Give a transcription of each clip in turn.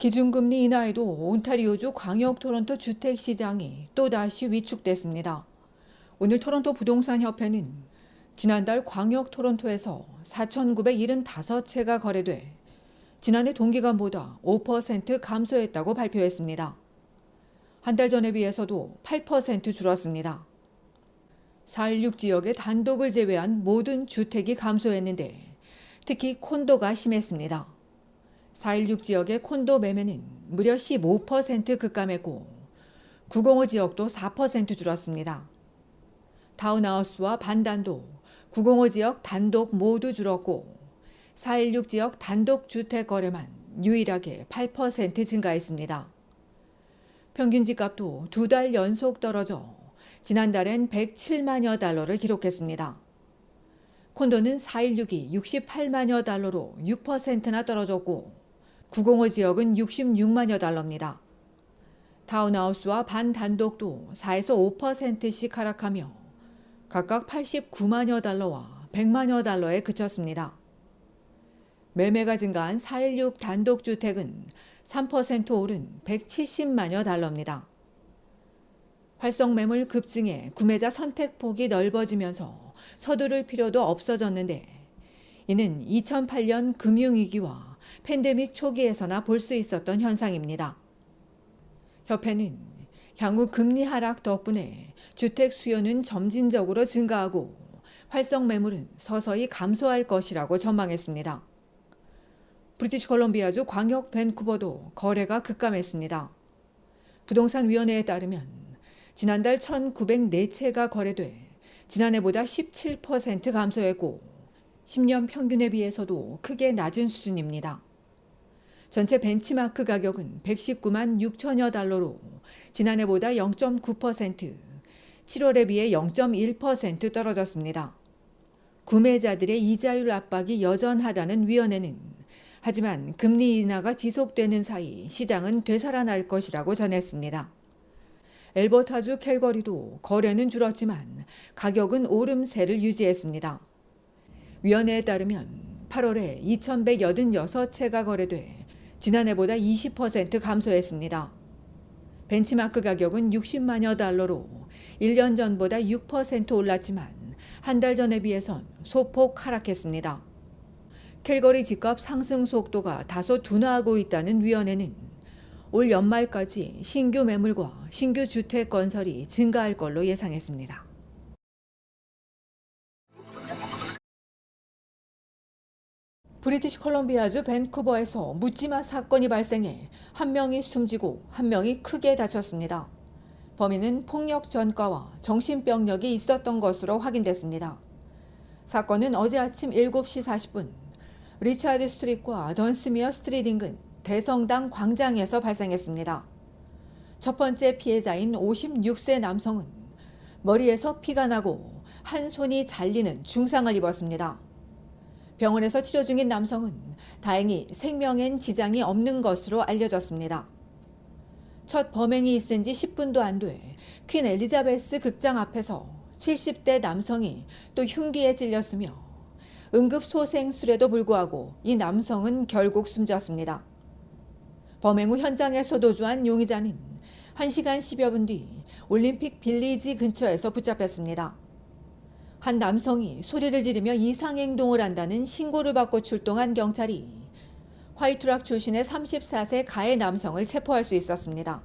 기준금리 인하에도 온타리오주 광역 토론토 주택시장이 또다시 위축됐습니다. 오늘 토론토 부동산협회는 지난달 광역 토론토에서 4,975채가 거래돼 지난해 동기간보다 5% 감소했다고 발표했습니다. 한 달 전에 비해서도 8% 줄었습니다. 4.16 지역의 단독을 제외한 모든 주택이 감소했는데 특히 콘도가 심했습니다. 4.16 지역의 콘도 매매는 무려 15% 급감했고 905 지역도 4% 줄었습니다. 타운하우스와 반단도 905 지역 단독 모두 줄었고 4.16 지역 단독 주택 거래만 유일하게 8% 증가했습니다. 평균 집값도 2달 연속 떨어져 지난달엔 107만여 달러를 기록했습니다. 콘도는 4.16이 68만여 달러로 6%나 떨어졌고 905 지역은 66만여 달러입니다. 타운하우스와 반단독도 4에서 5%씩 하락하며 각각 89만여 달러와 100만여 달러에 그쳤습니다. 매매가 증가한 4.16 단독주택은 3% 오른 170만여 달러입니다. 활성 매물 급증에 구매자 선택폭이 넓어지면서 서두를 필요도 없어졌는데 이는 2008년 금융위기와 팬데믹 초기에서나 볼 수 있었던 현상입니다. 협회는 향후 금리 하락 덕분에 주택 수요는 점진적으로 증가하고 활성 매물은 서서히 감소할 것이라고 전망했습니다. 브리티시 콜롬비아주 광역 밴쿠버도 거래가 급감했습니다. 부동산위원회에 따르면 지난달 1,904채가 거래돼 지난해보다 17% 감소했고 10년 평균에 비해서도 크게 낮은 수준입니다. 전체 벤치마크 가격은 119만 6천여 달러로 지난해보다 0.9%, 7월에 비해 0.1% 떨어졌습니다. 구매자들의 이자율 압박이 여전하다는 위원회는 하지만 금리 인하가 지속되는 사이 시장은 되살아날 것이라고 전했습니다. 엘버타주 캘거리도 거래는 줄었지만 가격은 오름세를 유지했습니다. 위원회에 따르면 8월에 2,186채가 거래돼 지난해보다 20% 감소했습니다. 벤치마크 가격은 60만여 달러로 1년 전보다 6% 올랐지만 한 달 전에 비해선 소폭 하락했습니다. 캘거리 집값 상승 속도가 다소 둔화하고 있다는 위원회는 올 연말까지 신규 매물과 신규 주택 건설이 증가할 걸로 예상했습니다. 브리티시 콜롬비아주 밴쿠버에서 묻지마 사건이 발생해 한 명이 숨지고 한 명이 크게 다쳤습니다. 범인은 폭력 전과와 정신병력이 있었던 것으로 확인됐습니다. 사건은 어제 아침 7시 40분 리차드 스트릿과 던스미어 스트릿 인근 대성당 광장에서 발생했습니다. 첫 번째 피해자인 56세 남성은 머리에서 피가 나고 한 손이 잘리는 중상을 입었습니다. 병원에서 치료 중인 남성은 다행히 생명엔 지장이 없는 것으로 알려졌습니다. 첫 범행이 있은 지 10분도 안 돼 퀸 엘리자베스 극장 앞에서 70대 남성이 또 흉기에 찔렸으며 응급소생술에도 불구하고 이 남성은 결국 숨졌습니다. 범행 후 현장에서 도주한 용의자는 1시간 10여 분 뒤 올림픽 빌리지 근처에서 붙잡혔습니다. 한 남성이 소리를 지르며 이상행동을 한다는 신고를 받고 출동한 경찰이 화이트락 출신의 34세 가해 남성을 체포할 수 있었습니다.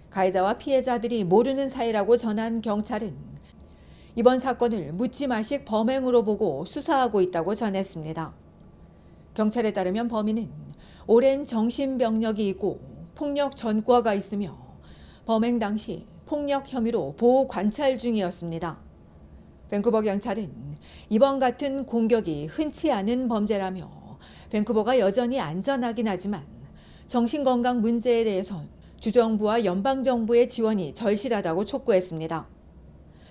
가해자와 피해자들이 모르는 사이라고 전한 경찰은 이번 사건을 묻지마식 범행으로 보고 수사하고 있다고 전했습니다. 경찰에 따르면 범인은 오랜 정신병력이 있고 폭력 전과가 있으며 범행 당시 폭력 혐의로 보호 관찰 중이었습니다. 밴쿠버 경찰은 이번 같은 공격이 흔치 않은 범죄라며 밴쿠버가 여전히 안전하긴 하지만 정신건강 문제에 대해선 주정부와 연방정부의 지원이 절실하다고 촉구했습니다.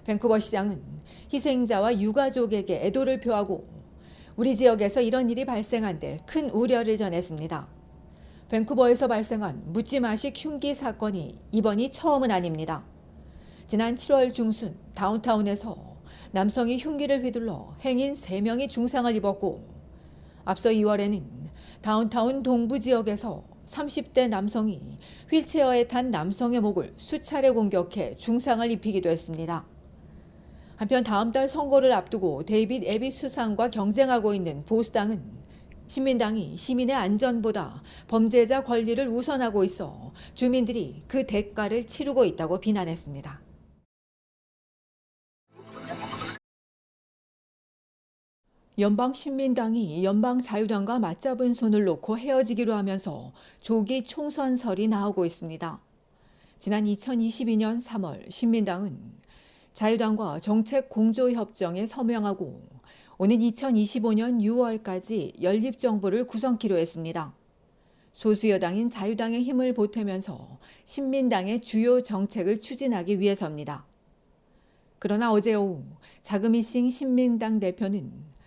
밴쿠버 시장은 희생자와 유가족에게 애도를 표하고 우리 지역에서 이런 일이 발생한 데 큰 우려를 전했습니다. 밴쿠버에서 발생한 묻지마식 흉기 사건이 이번이 처음은 아닙니다. 지난 7월 중순 다운타운에서 남성이 흉기를 휘둘러 행인 3명이 중상을 입었고 앞서 2월에는 다운타운 동부 지역에서 30대 남성이 휠체어에 탄 남성의 목을 수차례 공격해 중상을 입히기도 했습니다. 한편 다음 달 선거를 앞두고 데이빗 애비 수상과 경쟁하고 있는 보수당은 신민당이 시민의 안전보다 범죄자 권리를 우선하고 있어 주민들이 그 대가를 치르고 있다고 비난했습니다. 연방신민당이 연방자유당과 맞잡은 손을 놓고 헤어지기로 하면서 조기 총선설이 나오고 있습니다. 지난 2022년 3월 신민당은 자유당과 정책 공조협정에 서명하고 오는 2025년 6월까지 연립정부를 구성키로 했습니다. 소수여당인 자유당의 힘을 보태면서 신민당의 주요 정책을 추진하기 위해서입니다. 그러나 어제 오후 자금이싱 신민당 대표는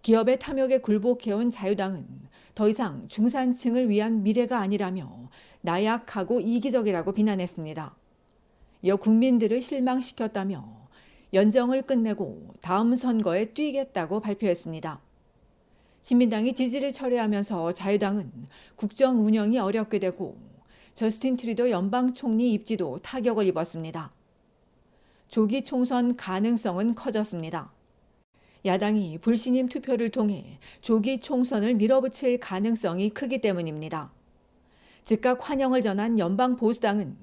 기업의 탐욕에 굴복해온 자유당은 더 이상 중산층을 위한 미래가 아니라며 나약하고 이기적이라고 비난했습니다. 이어 국민들을 실망시켰다며 연정을 끝내고 다음 선거에 뛰겠다고 발표했습니다. 신민당이 지지를 철회하면서 자유당은 국정 운영이 어렵게 되고 저스틴 트루도 연방 총리 입지도 타격을 입었습니다. 조기 총선 가능성은 커졌습니다. 야당이 불신임 투표를 통해 조기 총선을 밀어붙일 가능성이 크기 때문입니다. 즉각 환영을 전한 연방 보수당은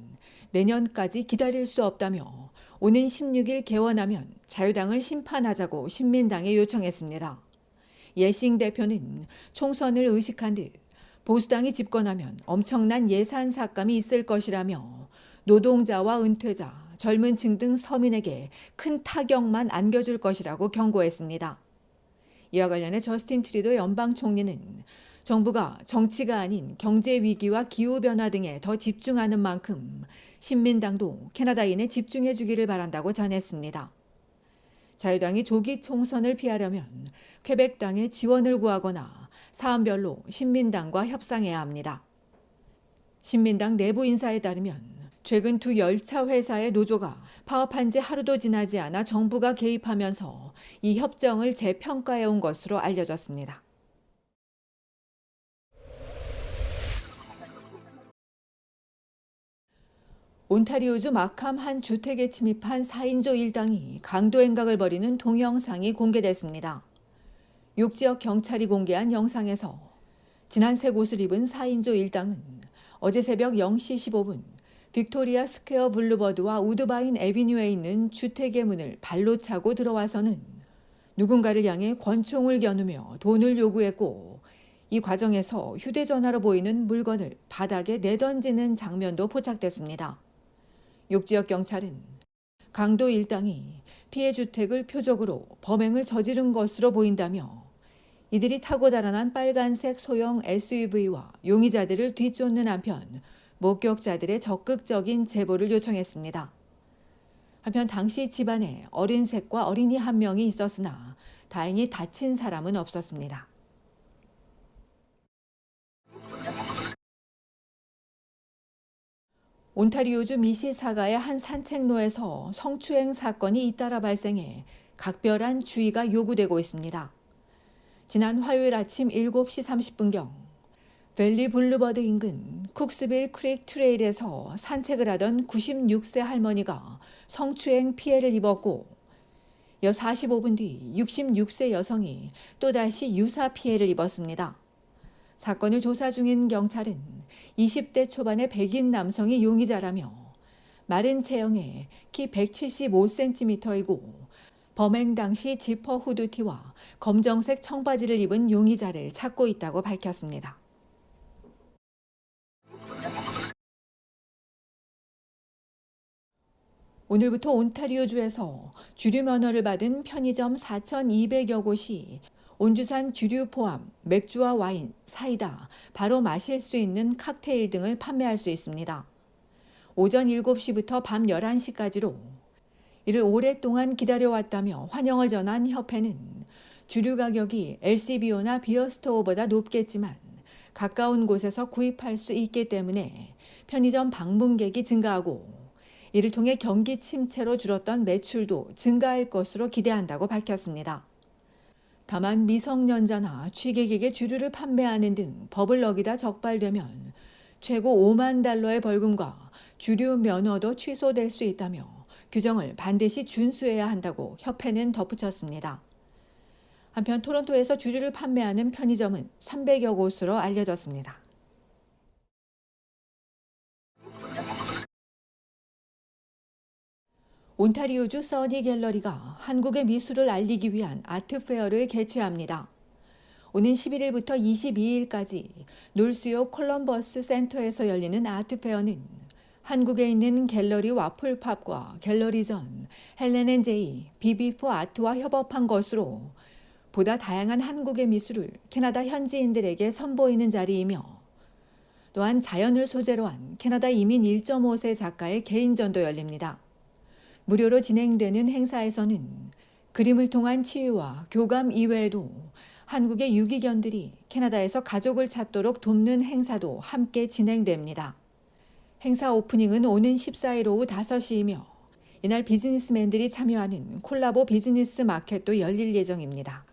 내년까지 기다릴 수 없다며 오는 16일 개원하면 자유당을 심판하자고 신민당에 요청했습니다. 예싱 대표는 총선을 의식한 듯 보수당이 집권하면 엄청난 예산 삭감이 있을 것이라며 노동자와 은퇴자, 젊은 층 등 서민에게 큰 타격만 안겨줄 것이라고 경고했습니다. 이와 관련해 저스틴 트루도 연방 총리는 정부가 정치가 아닌 경제 위기와 기후변화 등에 더 집중하는 만큼 신민당도 캐나다인에 집중해 주기를 바란다고 전했습니다. 자유당이 조기 총선을 피하려면 퀘벡당의 지원을 구하거나 사안별로 신민당과 협상해야 합니다. 신민당 내부 인사에 따르면 최근 두 열차 회사의 노조가 파업한 지 하루도 지나지 않아 정부가 개입하면서 이 협정을 재평가해온 것으로 알려졌습니다. 온타리오주 마캄 한 주택에 침입한 4인조 일당이 강도 행각을 벌이는 동영상이 공개됐습니다. 욕지역 경찰이 공개한 영상에서 지난 색 옷을 입은 4인조 일당은 어제 새벽 0시 15분 빅토리아 스퀘어 블루버드와 우드바인 애비뉴에 있는 주택의 문을 발로 차고 들어와서는 누군가를 향해 권총을 겨누며 돈을 요구했고 이 과정에서 휴대전화로 보이는 물건을 바닥에 내던지는 장면도 포착됐습니다. 욕지역 경찰은 강도 일당이 피해 주택을 표적으로 범행을 저지른 것으로 보인다며 이들이 타고 달아난 빨간색 소형 SUV와 용의자들을 뒤쫓는 한편 목격자들의 적극적인 제보를 요청했습니다. 한편 당시 집안에 어린색과 어린이 한 명이 있었으나 다행히 다친 사람은 없었습니다. 온타리오주 미시사가의 한 산책로에서 성추행 사건이 잇따라 발생해 각별한 주의가 요구되고 있습니다. 지난 화요일 아침 7시 30분경 밸리 블루버드 인근 쿡스빌 크릭 트레일에서 산책을 하던 96세 할머니가 성추행 피해를 입었고 여 45분 뒤 66세 여성이 또다시 유사 피해를 입었습니다. 사건을 조사 중인 경찰은 20대 초반의 백인 남성이 용의자라며 마른 체형에 키 175cm이고 범행 당시 지퍼 후드티와 검정색 청바지를 입은 용의자를 찾고 있다고 밝혔습니다. 오늘부터 온타리오주에서 주류 면허를 받은 편의점 4,200여 곳이 온주산 주류 포함 맥주와 와인, 사이다, 바로 마실 수 있는 칵테일 등을 판매할 수 있습니다. 오전 7시부터 밤 11시까지로 이를 오랫동안 기다려왔다며 환영을 전한 협회는 주류 가격이 LCBO나 비어스토어보다 높겠지만 가까운 곳에서 구입할 수 있기 때문에 편의점 방문객이 증가하고 이를 통해 경기 침체로 줄었던 매출도 증가할 것으로 기대한다고 밝혔습니다. 다만 미성년자나 취객에게 주류를 판매하는 등 법을 어기다 적발되면 최고 5만 달러의 벌금과 주류 면허도 취소될 수 있다며 규정을 반드시 준수해야 한다고 협회는 덧붙였습니다. 한편 토론토에서 주류를 판매하는 편의점은 300여 곳으로 알려졌습니다. 온타리오주 써니 갤러리가 한국의 미술을 알리기 위한 아트페어를 개최합니다. 오는 11일부터 22일까지 놀수요 콜럼버스 센터에서 열리는 아트페어는 한국에 있는 갤러리 와플팝과 갤러리전, 헬렌앤제이, 비비포 아트와 협업한 것으로 보다 다양한 한국의 미술을 캐나다 현지인들에게 선보이는 자리이며 또한 자연을 소재로 한 캐나다 이민 1.5세 작가의 개인전도 열립니다. 무료로 진행되는 행사에서는 그림을 통한 치유와 교감 이외에도 한국의 유기견들이 캐나다에서 가족을 찾도록 돕는 행사도 함께 진행됩니다. 행사 오프닝은 오는 14일 오후 5시이며 이날 비즈니스맨들이 참여하는 콜라보 비즈니스 마켓도 열릴 예정입니다.